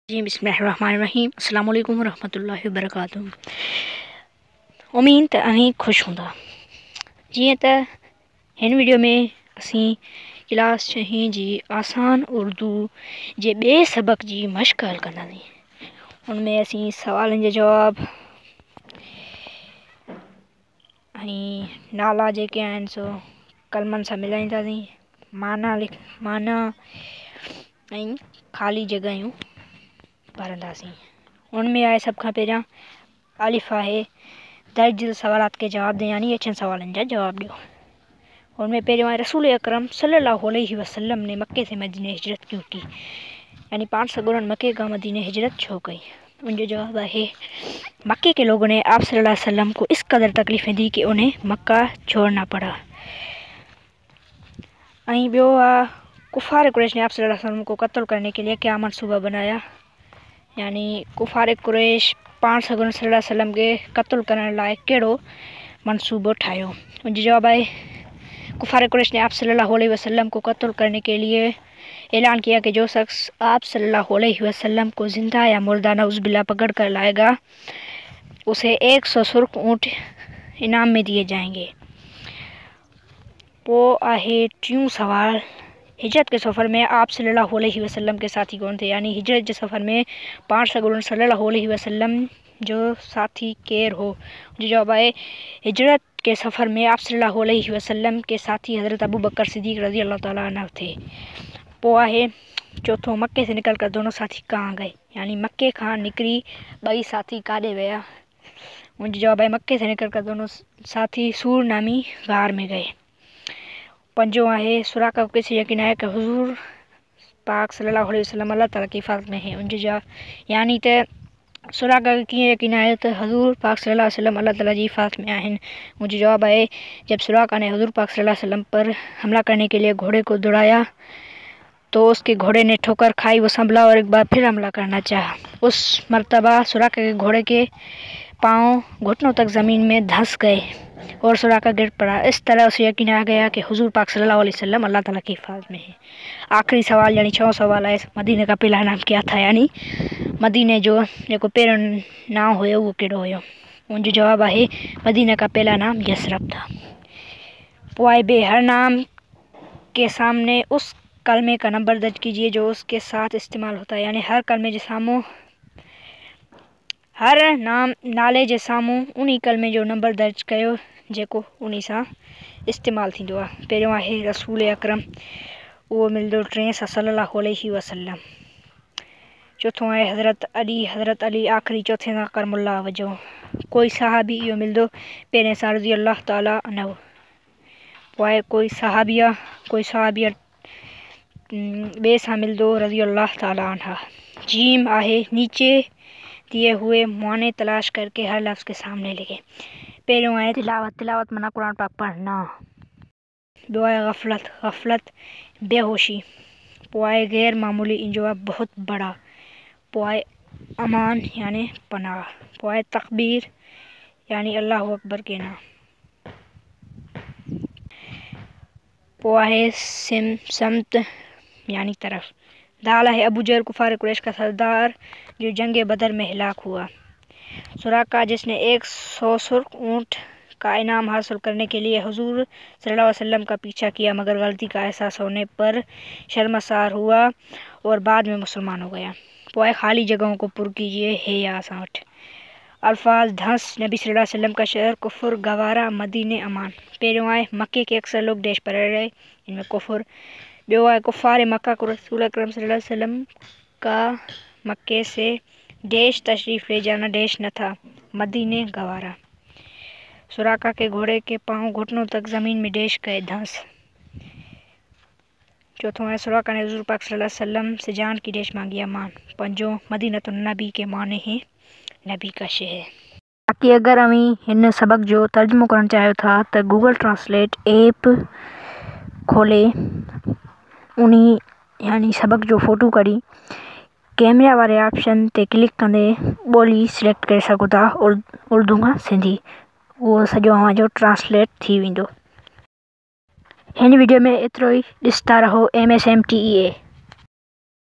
जी बिस्मिल्लाहिर्रहमानिर्रहीम अस्सलाम वालेकुम रहमतुल्लाहि व बरकातुहू। उम्मीद त अहीं खुश हूंदा। जीअं त हिन वीडियो में असीं क्लास 6 जी आसान उर्दू जे ॿिए सबक जी मश्क हल कंदासीं। उनमें असीं सवालनि जा जवाब ऐं नाला जेके आहिनि सो कलमनि सां मिलाईंदासीं, माना ऐं ख़ाली जॻहियूं भरंदासीं। उनमें आहे सभ खां पहिरियां अलिफ आहे दर्ज सवालात के जवाब दें, यानी अछनि सवालनि जा जवाब ॾियो। उनमें पहिरियों आहे रसूल अकरम सल्लल्लाहु अलैहि वसल्लम ने मक्के से मदीने हिजरत क्यों की, यानी पाण सगुरन मक्के का मदीने हिजरत छो कई। उनजो जवाब है मक्के के लोगों ने आप सल्लल्लाहु अलैहि वसल्लम को इस कदर तकलीफ़ें दी कि उन्हें मक्का छोड़ना पड़ा। ऐं ॿियो आहे कुफार कुरैश ने आप सल्लल्लाहु अलैहि वसल्लम को कत्ल करने के लिए क्या मनसूबा बनाया, यानी कुफार कुरैश पाण सगुरन सल्लल्लाहु अलैहि वसल्लम के कत्ल करण लाइ कहिड़ो मनसूबो ठाहियो। उनजो जवाब है कुफार कुरैश ने आप सल्लल्लाहु अलैहि वसल्लम को कत्ल करने के लिए ऐलान किया कि जो शख्स आप सल्लल्लाहु अलैहि वसल्लम को जिंदा या मुर्दा नऊज़ुबिल्लाह पकड़ कर लाएगा उसे 100 सुर्ख ऊँट इनाम में दिए जाएंगे। वो आहे टियों सवाल हिजरत के सफ़र में आप सल्लल्लाहु अलैहि वसल्लम के साथी कौन थे, यानी हिजरत के सफ़र में पाण सगुरन सल्लल्लाहु अलैहि वसल्लम जो साथी केर हो। जो जवाब है हिजरत के सफ़र में आप सल्लल्लाहु अलैहि वसल्लम के साथी हज़रत अबू बकर सिद्दीक़ रज़ी अल्लाह ताला अन्हु थे। पोइ आहे चौथों मक्के से निकल कर दोनों साथी कहाँ गए, यानी मक्के खां निकिरी ॿई साथी काॾे विया। उनजो जवाब है मक्के से निकल कर दोनों साथी सूर नामी गार में गए। पंजों आहे सुराका को कैसे यकीन है कि हुजूर पाक सल्लल्लाहु अलैहि वसल्लम अल्लाह ताला की हिफाज़त में है। उनजो जवाब यानी त सुराका कीअं यकीन आहे त हज़ूर पाक सल्लल्लाहु अलैहि वसल्लम अल्लाह ताला जी हिफाज़त में आहिनि। मुझे जवाब है जब सुराका ने हज़ूर पाक सल्लल्लाहु अलैहि वसल्लम पर हमला करने के लिए घोड़े को दौड़ाया तो उसके घोड़े ने ठोकर खाई, वो संभला और एक बार फिर हमला करना चाहा। उस मर्तबा सुराका के घोड़े के पाँव घुटनों तक ज़मीन में धंस गए और सुराका गिर पड़ा। इस तरह उसे यकीन आ गया कि हुजूर पाक सल्लल्लाहु अलैहि वसल्लम अल्लाह ताला की हिफाज़त में है। आखिरी सवाल यानी 6 सवाल है मदीने का पहला नाम क्या था, यानी मदीने जो जेको पहिरियों नाम हुयो उहो कहिड़ो हुयो। उनजो जवाब है मदीने का पहला नाम यसरब था। पोइ आहे बे हर नाम के सामने उस कलमे का नंबर दर्ज कीजिए जो उसके साथ इस्तेमाल होता है, यानी हर कलमे जे साम्हूं हर नाले जे साम्हूं उन कलमे जो नंबर दर्ज कयो जेको उन सां इस्तेमालु थींदो आहे। पहिरियों आहे रसूल अकरम, उहो मिलंदो 3 सां सल्लल्लाहु अलैहि वसल्लम। चौथों आहे हज़रत अली आख़िरी चौथे सां करमुल्लाह वजो। कोई सहाबी, इहो मिलंदो 1 सां रज़ी अल्लाह ताला अन्हु। पोइ आहे कोई सहाबिया 2 सां मिलंदो रज़ी अल्लाह ताला अन्हा। जीम आहे नीचे दिए हुए माने तलाश करके हर लफ्ज़ के सामने लिखे। पहिरियों आहे तिलावत माना कुरान पाक पढ़ना। ॿियो आहे गफ़लत बेहोशी। पोइ आहे गैर मामूली, इनजो आहे बहुत बड़ा। पोइ आहे अमान यानी पनाह। पोइ आहे तकबीर यानी अल्लाह अकबर कहना। पोइ आहे समत यानी तरफ। दाल है अबू जहल कुफार कुरैश का सरदार जो जंग बदर में हिलाक हुआ। सुराका जिसने 100 सुर्ख ऊँट का इनाम हासिल करने के लिए हुजूर सल्लल्लाहु अलैहि वसल्लम का पीछा किया मगर गलती का एहसास होने पर शर्मसार हुआ और बाद में मुसलमान हो गया। पोए खाली जगहों को पुर कीजिए है या आसाट। अल्फाज धंस नबी सल्लल्लाहु अलैहि वसल्लम का शहर कुफर गवारा मदीने अमान। पहिरियों आहे मक्के के अक्सर लोग देश पर रहे, इनमें कुफर। ॿियो आहे कुफार मक्का को रसूल अकरम सल्लल्लाहु अलैहि वसल्लम का मक्के से देश तशरीफ़ ले जाना देश न था, मदीने गवारा। सुराका के घोड़े के पाँव घुटनों तक ज़मीन में देश गए धंस। चौथों है सुराका ने हुजूर पाक सल्लल्लाहु अलैहि वसल्लम से जान की देश मांगी अमान। पंजों मदीनतुन नबी के माने हैं नबी का शहर। बाक़ी अगर अमीं हिन सबक जो तर्जुमो करणु चाहियो था त गूगल ट्रांसलेट ऐप खोले उनी यानी सबक जो फ़ोटो कढी कैमरा वारे ऑप्शन ते क्लिक कंदे ॿोली सिलेक्ट करे सघो था उर्दू खां सिंधी, उहो सॼो अव्हांजो ट्रांसलेट थी वेंदो। हिन वीडियो में एतिरो ई। ॾिसंदा रहो MSMTEA।